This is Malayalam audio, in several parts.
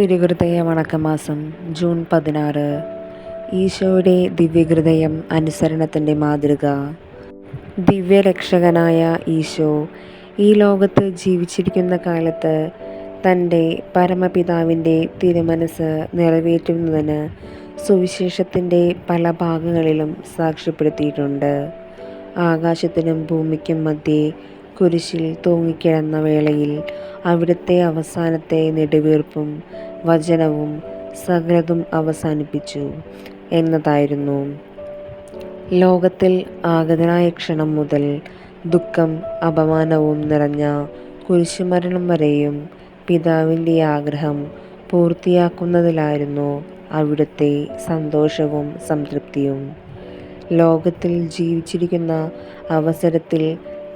തിരുഹൃദയ വണക്കമാസം ജൂൺ 16. ഈശോയുടെ ദിവ്യഹൃദയം അനുസരണത്തിൻ്റെ മാതൃക. ദിവ്യരക്ഷകനായ ഈശോ ഈ ലോകത്ത് ജീവിച്ചിരിക്കുന്ന കാലത്ത് തൻ്റെ പരമപിതാവിൻ്റെ തിരുമനസ് നിറവേറ്റുന്നതിന് സുവിശേഷത്തിൻ്റെ പല ഭാഗങ്ങളിലും സാക്ഷ്യപ്പെടുത്തിയിട്ടുണ്ട്. ആകാശത്തിനും ഭൂമിക്കും മധ്യേ കുരിശിൽ തൂങ്ങിക്കിടന്ന വേളയിൽ അവിടുത്തെ അവസാനത്തെ നെടുവീർപ്പും വചനവും സകലതും അവസാനിപ്പിച്ചു എന്നതായിരുന്നു. ലോകത്തിൽ ആഗതനായ ക്ഷണം മുതൽ ദുഃഖം അപമാനവും നിറഞ്ഞ കുരിശുമരണം വരെയും പിതാവിൻ്റെ ആഗ്രഹം പൂർത്തിയാക്കുന്നതിലായിരുന്നു അവിടുത്തെ സന്തോഷവും സംതൃപ്തിയും. ലോകത്തിൽ ജീവിച്ചിരിക്കുന്ന അവസരത്തിൽ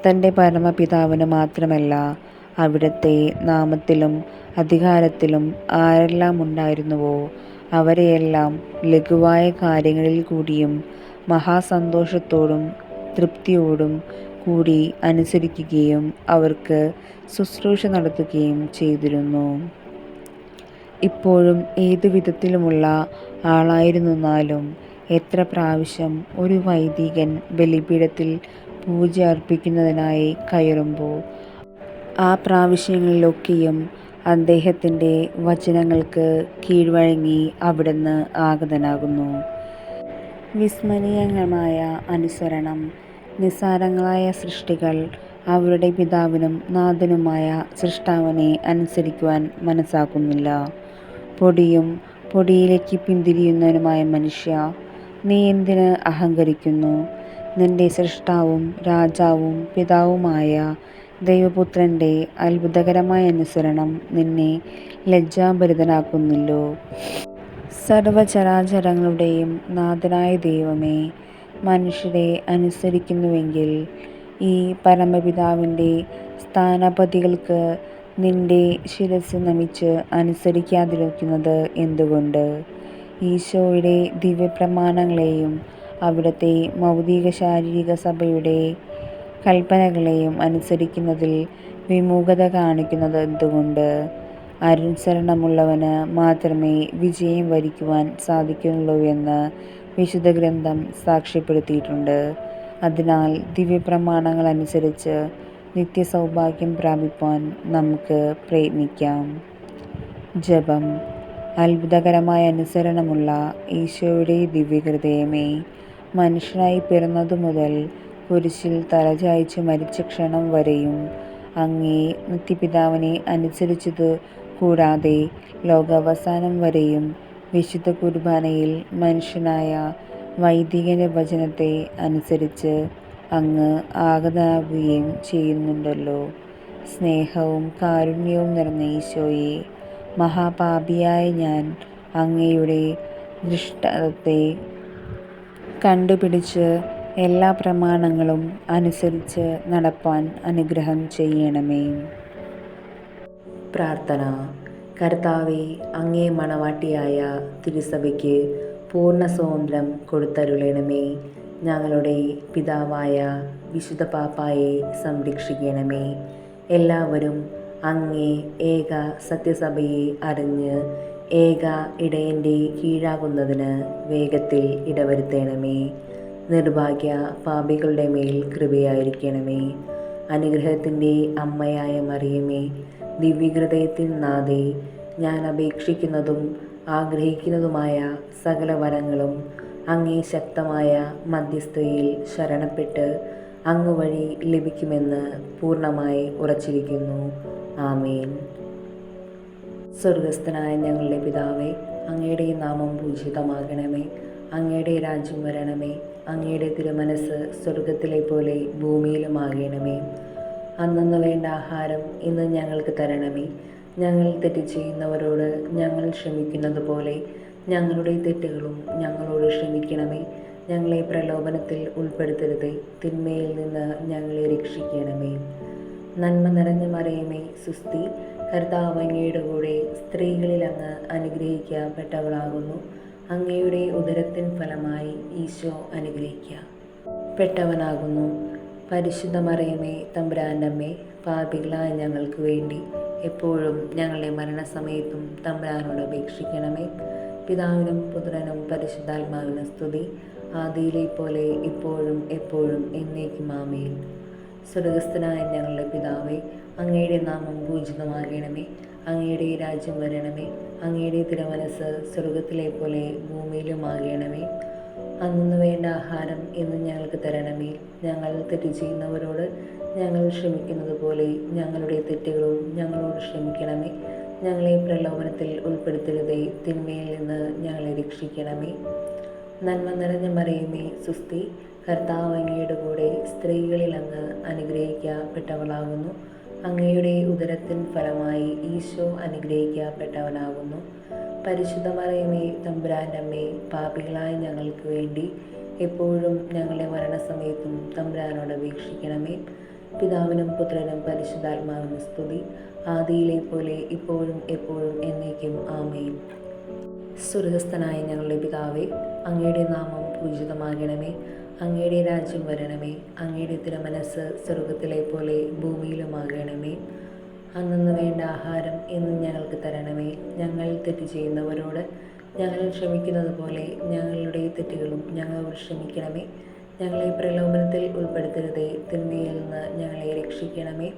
തൻ്റെ പരമപിതാവിന് മാത്രമല്ല, അവിടുത്തെ നാമത്തിലും അധികാരത്തിലും ആരെല്ലാം ഉണ്ടായിരുന്നുവോ അവരെയെല്ലാം ലഘുവായ കാര്യങ്ങളിൽ കൂടിയും മഹാസന്തോഷത്തോടും തൃപ്തിയോടും കൂടി അനുസരിക്കുകയും അവർക്ക് ശുശ്രൂഷ നടത്തുകയും ചെയ്തിരുന്നു. ഇപ്പോഴും ഏതു വിധത്തിലുമുള്ള ആളായിരുന്നാലും എത്ര പ്രാവശ്യം ഒരു വൈദികൻ ബലിപീഠത്തിൽ പൂജ അർപ്പിക്കുന്നതിനായി കയറുമ്പോൾ ആ പ്രാവശ്യങ്ങളിലൊക്കെയും അദ്ദേഹത്തിൻ്റെ വചനങ്ങൾക്ക് കീഴ്വഴങ്ങി അവിടുന്ന് ആഗതനാകുന്നു. വിസ്മരണീയമായ അനുസരണം. നിസ്സാരങ്ങളായ സൃഷ്ടികൾ അവരുടെ പിതാവിനും നാഥനുമായ സൃഷ്ടാവിനെ അനുസരിക്കുവാൻ മനസ്സാക്കുന്നില്ല. പൊടിയും പൊടിയിലേക്ക് പിന്തിരിയുന്നവനുമായ മനുഷ്യ, നീ എന്തിന് അഹങ്കരിക്കുന്നു? നിന്റെ സൃഷ്ടാവും രാജാവും പിതാവുമായ ദൈവപുത്രൻ്റെ അത്ഭുതകരമായ അനുസരണം നിന്നെ ലജ്ജാഭരിതനാക്കുന്നില്ലോ? സർവചരാചരങ്ങളുടെയും നാഥനായ ദൈവമേ, മനുഷ്യരെ അനുസരിക്കുന്നുവെങ്കിൽ ഈ പരമപിതാവിൻ്റെ സ്ഥാനപതികൾക്ക് നിന്റെ ശിരസ് നമിച്ച് അനുസരിക്കാതിരിക്കുന്നത് എന്തുകൊണ്ട്? ഈശോയുടെ ദിവ്യപ്രമാണങ്ങളെയും അവിടുത്തെ ഭൗതിക ശാരീരിക സഭയുടെ കൽപ്പനകളെയും അനുസരിക്കുന്നതിൽ വിമുഖത കാണിക്കുന്നത് എന്തുകൊണ്ട്? അനുസരണമുള്ളവന് മാത്രമേ വിജയം വരിക്കുവാൻ സാധിക്കുന്നുള്ളൂവെന്ന് വിശുദ്ധ ഗ്രന്ഥം സാക്ഷ്യപ്പെടുത്തിയിട്ടുണ്ട്. അതിനാൽ ദിവ്യപ്രമാണങ്ങൾ അനുസരിച്ച് നിത്യസൗഭാഗ്യം പ്രാപിപ്പാൻ നമുക്ക് പ്രയത്നിക്കാം. ജപം. അത്ഭുതകരമായ അനുസരണമുള്ള ഈശോയുടെ ദിവ്യഹൃദയമേ, മനുഷ്യനായി പിറന്നതു മുതൽ കുരിശിൽ തലചായ്ച്ച് മരിച്ച ക്ഷണം വരെയും അങ്ങേ നിത്യപിതാവിനെ അനുസരിച്ചതു കൂടാതെ ലോകാവസാനം വരെയും വിശുദ്ധ കുർബാനയിൽ മനുഷ്യനായ വൈദികൻ്റെ വചനത്തെ അനുസരിച്ച് അങ്ങ് ആഗതനാകുകയും ചെയ്യുന്നുണ്ടല്ലോ. സ്നേഹവും കാരുണ്യവും നിറഞ്ഞ ഈശോയെ, മഹാപാപിയായ ഞാൻ അങ്ങയുടെ ദൃഷ്ടാന്തത്തെ കണ്ടുപിടിച്ച് എല്ലാ പ്രമാണങ്ങളും അനുസരിച്ച് നടപ്പാൻ അനുഗ്രഹം ചെയ്യണമേ. പ്രാർത്ഥന. കർത്താവേ, അങ്ങേ മണവാട്ടിയായ തിരുസഭയ്ക്ക് പൂർണ്ണ സ്വാതന്ത്ര്യം കൊടുത്തരുളണമേ. ഞങ്ങളുടെ പിതാവായ വിശുദ്ധ പാപ്പായെ സംരക്ഷിക്കണമേ. എല്ലാവരും അങ്ങേ ഏക സത്യസഭയെ അറിഞ്ഞ് ഏക ഇടയൻ്റെ കീഴാകുന്നതിന് വേഗത്തിൽ ഇടവരുത്തണമേ. നിർഭാഗ്യ പാപികളുടെ മേൽ കൃപയായിരിക്കണമേ. അനുഗ്രഹത്തിൻ്റെ അമ്മയായ മറിയമേ, ദിവ്യഹൃദയത്തിൻ നാഥേ, ഞാൻ അപേക്ഷിക്കുന്നതും ആഗ്രഹിക്കുന്നതുമായ സകല വരങ്ങളും അങ്ങേ ശക്തമായ മധ്യസ്ഥതയിൽ ശരണപ്പെട്ട് അങ്ങ് വഴി ലഭിക്കുമെന്ന് പൂർണ്ണമായി ഉറച്ചിരിക്കുന്നു. ആമേൻ. സ്വർഗസ്ഥനായ ഞങ്ങളുടെ പിതാവേ, അങ്ങയുടെ നാമം പൂജിതമാകണമേ. അങ്ങയുടെ രാജ്യം വരണമേ. അങ്ങയുടെ തിരുമനസ് സ്വർഗത്തിലെ പോലെ ഭൂമിയിലുമാകണമേ. അന്നന്ന് വേണ്ട ആഹാരം ഇന്ന് ഞങ്ങൾക്ക് തരണമേ. ഞങ്ങൾ തെറ്റ് ചെയ്യുന്നവരോട് ഞങ്ങൾ ക്ഷമിക്കുന്നത് പോലെ ഞങ്ങളുടെ തെറ്റുകളും ഞങ്ങളോട് ക്ഷമിക്കണമേ. ഞങ്ങളെ പ്രലോഭനത്തിൽ ഉൾപ്പെടുത്തരുതേ, തിന്മയിൽ നിന്ന് ഞങ്ങളെ രക്ഷിക്കണമേ. നന്മ നിറഞ്ഞ മറിയമേ, സുസ്തി, കർത്താവ് അങ്ങയുടെ കൂടെ സ്ത്രീകളിൽ അങ്ങ് അനുഗ്രഹിക്കപ്പെട്ടവളാകുന്നു. അങ്ങയുടെ ഉദരത്തിൻ ഫലമായി ഈശോ അനുഗ്രഹിക്കപ്പെട്ടവനാകുന്നു. പരിശുദ്ധ മറിയമേ, തമ്പുരാൻ്റെ അമ്മേ, പാപികളായ ഞങ്ങൾക്ക് വേണ്ടി എപ്പോഴും ഞങ്ങളുടെ മരണസമയത്തും തമ്പുരാനോട് അപേക്ഷിക്കണമേ. പിതാവിനും പുത്രനും പരിശുദ്ധാത്മാവിനും സ്തുതി, ആദിയിലെ പോലെ ഇപ്പോഴും എപ്പോഴും എന്നേക്കും ആമേൻ. സ്വർഗ്ഗസ്ഥനായ ഞങ്ങളുടെ പിതാവേ, അങ്ങയുടെ നാമം പൂജിതമാകണമേ. അങ്ങയുടെ രാജ്യം വരണമേ. അങ്ങയുടെ തിരുമനസ്സ് സ്വർഗത്തിലെ പോലെ ഭൂമിയിലുമാകണമേ. അന്നു വേണ്ട ആഹാരം ഇന്ന് ഞങ്ങൾക്ക് തരണമേ. ഞങ്ങൾ തെറ്റ് ചെയ്യുന്നവരോട് ഞങ്ങൾ ക്ഷമിക്കുന്നത് പോലെ ഞങ്ങളുടെ തെറ്റുകളും ഞങ്ങളോട് ക്ഷമിക്കണമേ. ഞങ്ങളെ പ്രലോഭനത്തിൽ ഉൾപ്പെടുത്തരുതേ, തിന്മയിൽ നിന്ന് ഞങ്ങളെ രക്ഷിക്കണമേ. നന്മ നിറഞ്ഞ മറിയമേ, സുസ്തി, കർത്താവ് അങ്ങയുടെ കൂടെ സ്ത്രീകളിൽ അങ്ങ് അനുഗ്രഹിക്കപ്പെട്ടവളാകുന്നു. അങ്ങയുടെ ഉദരത്തിൻ ഫലമായി ഈശോ അനുഗ്രഹിക്കപ്പെട്ടവനാകുന്നു. പരിശുദ്ധ മറിയമേ, തമ്പുരാൻ്റെ അമ്മേ, പാപികളായ ഞങ്ങൾക്ക് വേണ്ടി എപ്പോഴും ഞങ്ങളുടെ മരണസമയത്തും തമ്പുരാനോട് അപേക്ഷിക്കണമേ. പിതാവിനും പുത്രനും പരിശുദ്ധാത്മാവിനും സ്തുതി, ആദിയിലെ പോലെ ഇപ്പോഴും എപ്പോഴും എന്നേക്കും ആമേൻ. സ്വർഗ്ഗസ്ഥനായ ഞങ്ങളുടെ പിതാവേ, അങ്ങയുടെ നാമം പൂജിതമാകണമേ. അങ്ങയുടെ രാജ്യം വരണമേ. അങ്ങയുടെ തിരുമനസ്സ് സ്വർഗത്തിലെ പോലെ ഭൂമിയിലുമാകണമേ. അന്നു വേണ്ട ആഹാരം ഇന്നും ഞങ്ങൾക്ക് തരണമേ. ഞങ്ങൾ തെറ്റ് ചെയ്യുന്നവരോട് ഞങ്ങൾ ക്ഷമിക്കുന്നത് പോലെ ഞങ്ങളുടെ തെറ്റുകളും ഞങ്ങളോട് ക്ഷമിക്കണമേ. ഞങ്ങളെ പ്രലോഭനത്തിൽ ഉൾപ്പെടുത്തരുതേ, തിന്മയിൽ നിന്ന് ഞങ്ങളെ രക്ഷിക്കണമേ.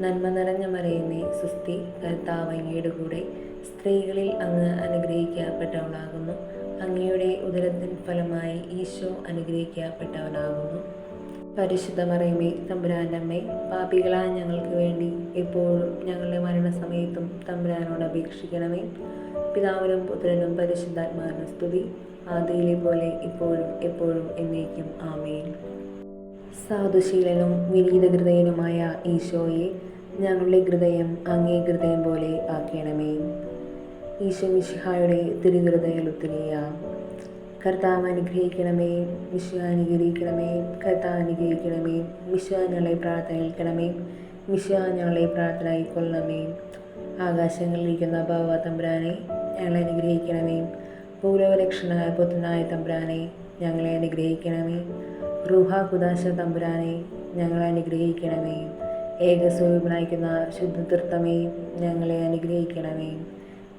നന്മ നിറഞ്ഞ മറിയമേ, സുസ്തി, കർത്താവ് അങ്ങയുടെ കൂടെ സ്ത്രീകളിൽ അങ്ങ് അനുഗ്രഹിക്കപ്പെട്ടവളാകുന്നു. അങ്ങയുടെ ഉദരത്തിൻ ഫലമായി ഈശോ അനുഗ്രഹിക്കപ്പെട്ടവനാകുന്നു. പരിശുദ്ധ മറിയമേ, തമ്പുരാൻ്റെ അമ്മേ, പാപികളായ ഞങ്ങൾക്ക് വേണ്ടി എപ്പോഴും ഞങ്ങളുടെ മരണസമയത്തും തമ്പുരാനോട് അപേക്ഷിക്കണമേ. പിതാവിനും പുത്രനും പരിശുദ്ധാത്മാവിനും സ്തുതി, ആദിയിലെ പോലെ ഇപ്പോഴും എപ്പോഴും എന്നേക്കും ആമേൻ. സാധുശീലനും വിനീത ഹൃദയനുമായ ഈശോയെ, ഞങ്ങളുടെ ഹൃദയം അങ്ങേ ഹൃദയം പോലെ ആക്കണമേ. ഈശോ മിശിഹായുടെ തിരുഹൃദയ ലുത്തിനിയ. കർത്താവ് അനുഗ്രഹിക്കണമേ. മിശിഹ അനുഗ്രഹിക്കണമേ. കർത്താവ് അനുഗ്രഹിക്കണമേ. മിശിഹ ഞങ്ങളെ പ്രാർത്ഥന കേൾക്കണമേ. മിശിഹ ഞങ്ങളെ പ്രാർത്ഥന കൈക്കൊള്ളണമേ. ആകാശങ്ങളിലിരിക്കുന്ന ബാവ തമ്പുരാനെ, ഞങ്ങളെ അനുഗ്രഹിക്കണമേ. ഭൂലോകരക്ഷനായ പുത്രനായ തമ്പുരാനെ, ഞങ്ങളെ അനുഗ്രഹിക്കണമേ. റൂഹ കുദാശ തമ്പുരാനെ, ഞങ്ങളെ അനുഗ്രഹിക്കണമേ. ഏകസ്വരൂപനായിരിക്കുന്ന ശുദ്ധതീർത്ഥമേ, ഞങ്ങളെ അനുഗ്രഹിക്കണമേ.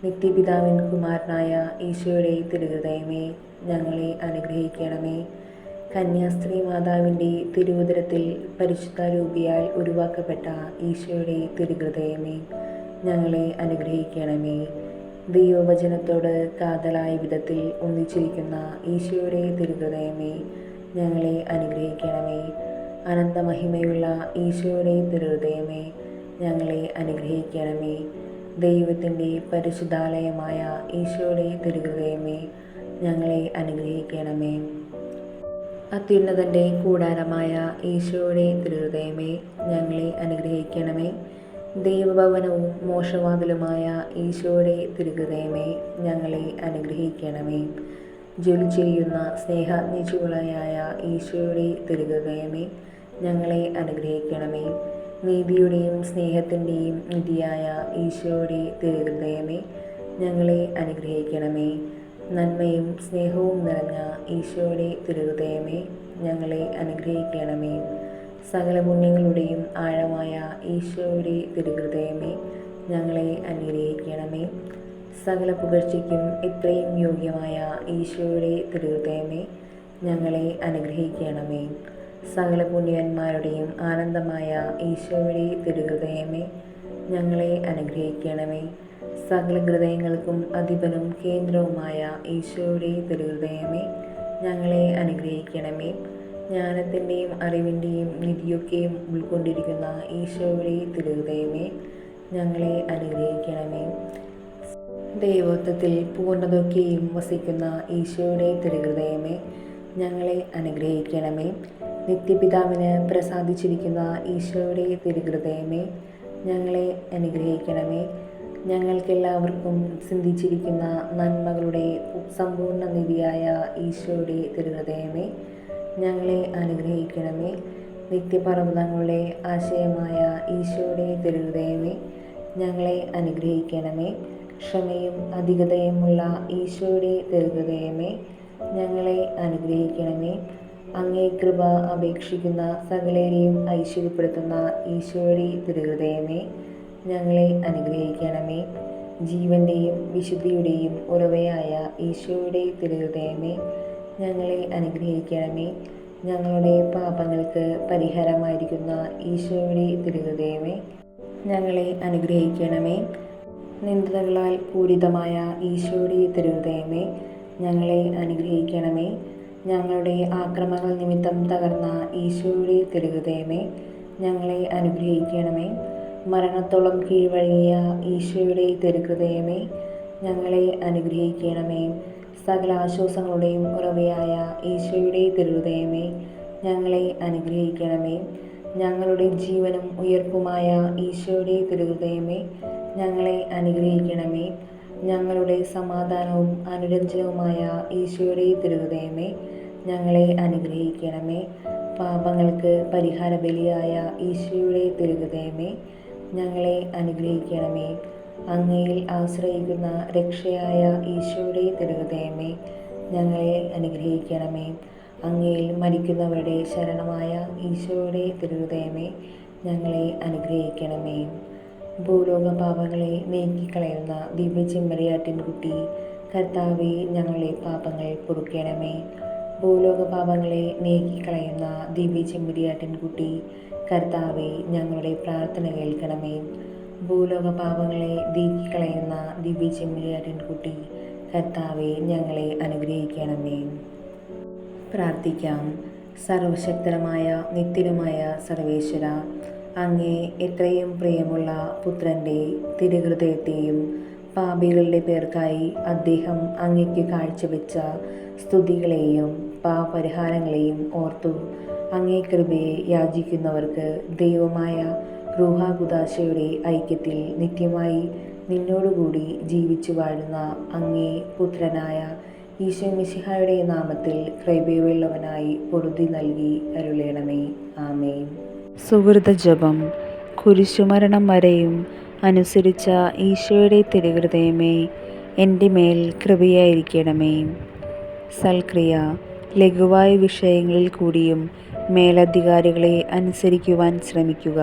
നിത്യപിതാവിൻ കുമാരനായ ഈശോയുടെ തിരുഹൃദയമേ, ഞങ്ങളെ അനുഗ്രഹിക്കണമേ. കന്യാസ്ത്രീ മാതാവിൻ്റെ തിരുവുദരത്തിൽ പരിശുദ്ധ രൂപിയാൽ ഉരുവാക്കപ്പെട്ട ഈശോയുടെ തിരുഹൃദയമേ, ഞങ്ങളെ അനുഗ്രഹിക്കണമേ. ദൈവവചനത്തോട് കാതലായ വിധത്തിൽ ഒന്നിച്ചിരിക്കുന്ന ഈശോയുടെ തിരുഹൃദയമേ, ഞങ്ങളെ അനുഗ്രഹിക്കണമേ. അനന്തമഹിമയുള്ള ഈശോയുടെ തിരുഹൃദയമേ, ഞങ്ങളെ അനുഗ്രഹിക്കണമേ. ദൈവത്തിൻ്റെ പരിശുദ്ധാലയമായ ഈശോയുടെ തിരുഹൃദയമേ, ഞങ്ങളെ അനുഗ്രഹിക്കണമേ. അത്യുന്നതൻ്റെ കൂടാരമായ ഈശോയുടെ തിരുഹൃദയമേ, ഞങ്ങളെ അനുഗ്രഹിക്കണമേ. ദൈവഭവനവും മോക്ഷവാതിലുമായ ഈശോയുടെ തിരുഹൃദയമേ, ഞങ്ങളെ അനുഗ്രഹിക്കണമേ. ജ്വലിച്ചിരിക്കുന്ന സ്നേഹാഗ്നിചൂളയായ ഈശോയുടെ തിരുഹൃദയമേ, ഞങ്ങളെ അനുഗ്രഹിക്കണമേ. നീതിയുടെയും സ്നേഹത്തിൻ്റെയും നിധിയായ ഈശോയുടെ തിരുഹൃദയമേ, ഞങ്ങളെ അനുഗ്രഹിക്കണമേ. നന്മയും സ്നേഹവും നിറഞ്ഞ ഈശോയുടെ തിരുഹൃദയമേ, ഞങ്ങളെ അനുഗ്രഹിക്കണമേ. സകല പുണ്യങ്ങളുടെയും ആഴമായ ഈശോയുടെ തിരുഹൃദയമേ, ഞങ്ങളെ അനുഗ്രഹിക്കണമേ. സകല പുകഴ്ചയ്ക്കും എത്രയും യോഗ്യമായ ഈശോയുടെ തിരുഹൃദയമേ, ഞങ്ങളെ അനുഗ്രഹിക്കണമേ. സകല പുണ്യവന്മാരുടെയും ആനന്ദമായ ഈശോയുടെ തിരുഹൃദയമേ, ഞങ്ങളെ അനുഗ്രഹിക്കണമേ. സകല ഹൃദയങ്ങൾക്കും അധിപനും കേന്ദ്രവുമായ ഈശോയുടെ തിരുഹൃദയമേ, ഞങ്ങളെ അനുഗ്രഹിക്കണമേ. ജ്ഞാനത്തിൻ്റെയും അറിവിൻ്റെയും നിധിയൊക്കെയും ഉൾക്കൊണ്ടിരിക്കുന്ന ഈശോയുടെ തിരുഹൃദയമേ, ഞങ്ങളെ അനുഗ്രഹിക്കണമേ. ദൈവത്വത്തിൽ പൂർണ്ണതൊക്കെയും വസിക്കുന്ന ഈശോയുടെ തിരുഹൃദയമേ, ഞങ്ങളെ അനുഗ്രഹിക്കണമേ. നിത്യപിതാവിന് പ്രസാദിച്ചിരിക്കുന്ന ഈശോയുടെ തിരുഹൃദയമേ, ഞങ്ങളെ അനുഗ്രഹിക്കണമേ. ഞങ്ങൾക്കെല്ലാവർക്കും സിദ്ധിച്ചിരിക്കുന്ന നന്മകളുടെ സമ്പൂർണ്ണ നിധിയായ ഈശോയുടെ തിരുഹൃദയമേ, ഞങ്ങളെ അനുഗ്രഹിക്കണമേ. നിത്യപർവ്വതങ്ങളുടെ ആശയമായ ഈശോയുടെ തിരുഹൃദയമേ, ഞങ്ങളെ അനുഗ്രഹിക്കണമേ. ക്ഷമയും അധികതയുമുള്ള ഈശോയുടെ തിരുഹൃദയമേ, ഞങ്ങളെ അനുഗ്രഹിക്കണമേ. അങ്ങേ കൃപ അപേക്ഷിക്കുന്ന സകലരെയും ഐശ്വര്യപ്പെടുത്തുന്ന ഈശോയുടെ തിരുഹൃദയമേ, ഞങ്ങളെ അനുഗ്രഹിക്കണമേ. ജീവന്റെയും വിശുദ്ധിയുടെയും ഉറവയായ ഈശോയുടെ തിരുഹൃദയമേ, ഞങ്ങളെ അനുഗ്രഹിക്കണമേ. ഞങ്ങളുടെ പാപങ്ങൾക്ക് പരിഹാരമായിരിക്കുന്ന ഈശോയുടെ തിരുഹൃദയമേ, ഞങ്ങളെ അനുഗ്രഹിക്കണമേ. നിന്ദകളാൽ പൂരിതമായ ഈശോയുടെ തിരുഹൃദയമേ, ഞങ്ങളെ അനുഗ്രഹിക്കണമേ. ഞങ്ങളുടെ ആക്രമണങ്ങൾ നിമിത്തം തകർന്ന ഈശോയുടെ തിരുഹൃദയമേ, ഞങ്ങളെ അനുഗ്രഹിക്കണമേ. മരണത്തോളം കീഴ്വഴങ്ങിയ ഈശോയുടെ തിരുഹൃദയമേ, ഞങ്ങളെ അനുഗ്രഹിക്കണമേ. സകല ആശ്വാസങ്ങളുടെയും ഉറവയായ ഈശോയുടെ തിരുഹൃദയമേ, ഞങ്ങളെ അനുഗ്രഹിക്കണമേ. ഞങ്ങളുടെ ജീവനും ഉയർപ്പുമായ ഈശോയുടെ തിരുഹൃദയമേ, ഞങ്ങളെ അനുഗ്രഹിക്കണമേ. ഞങ്ങളുടെ സമാധാനവും അനുരഞ്ജനവുമായ ഈശോയുടെ തിരുഹൃദയമേ, ഞങ്ങളെ അനുഗ്രഹിക്കണമേ. പാപങ്ങൾക്ക് പരിഹാര ബലിയായ ഈശോയുടെ തിരുഹൃദയമേ, ഞങ്ങളെ അനുഗ്രഹിക്കണമേ. അങ്ങയിൽ ആശ്രയിക്കുന്ന രക്ഷയായ ഈശോയുടെ തിരുഹൃദയമേ, ഞങ്ങളെ അനുഗ്രഹിക്കണമേ. അങ്ങയിൽ മരിക്കുന്നവരുടെ ശരണമായ ഈശോയുടെ തിരുഹൃദയമേ, ഞങ്ങളെ അനുഗ്രഹിക്കണമേ. ഭൂലോക പാപങ്ങളെ നീക്കിക്കളയുന്ന ദിവ്യചെമ്മരിയാട്ടിൻകുട്ടി, കർത്താവേ, ഞങ്ങളുടെ പാപങ്ങൾ പൊറുക്കണമേ. ഭൂലോക പാപങ്ങളെ നീക്കിക്കളയുന്ന ദിവ്യചെമ്മരിയാട്ടിൻകുട്ടി, കർത്താവേ, ഞങ്ങളുടെ പ്രാർത്ഥന കേൾക്കണമേ. ഭൂലോക പാപങ്ങളെ നീക്കിക്കളയുന്ന ദിവ്യചെമ്മരിയാട്ടിൻകുട്ടി, കർത്താവേ, ഞങ്ങളെ അനുഗ്രഹിക്കണമേ. പ്രാർത്ഥിക്കാം. സർവശക്തനുമായ നിത്യനുമായ സർവേശ്വര, അങ്ങേ എത്രയും പ്രിയമുള്ള പുത്രൻ്റെ തിരുഹൃദയത്തെയും പാപികളുടെ പേർക്കായി അദ്ദേഹം അങ്ങയ്ക്ക് കാഴ്ചവെച്ച സ്തുതികളെയും പാപപരിഹാരങ്ങളെയും ഓർത്തു അങ്ങേ കൃപയെ യാചിക്കുന്നവർക്ക് ദൈവമായ റൂഹാകുദാശയുടെ ഐക്യത്തിൽ നിത്യമായി നിന്നോടുകൂടി ജീവിച്ചു വാഴുന്ന അങ്ങേ പുത്രനായ ഈശോ മിശിഹായുടെ നാമത്തിൽ കൃപയുള്ളവനായി പൊറുതി നൽകി അരുളേണമേ. ആമേൻ. സുഹൃത ജപം. കുരിശുമരണം വരെയും അനുസരിച്ച ഈശോയുടെ തിരുഹൃദയമേ, എൻ്റെ മേൽ കൃപയായിരിക്കണമേ. സൽക്രിയ. ലഘുവായ വിഷയങ്ങളിൽ കൂടിയും മേലധികാരികളെ അനുസരിക്കുവാൻ ശ്രമിക്കുക.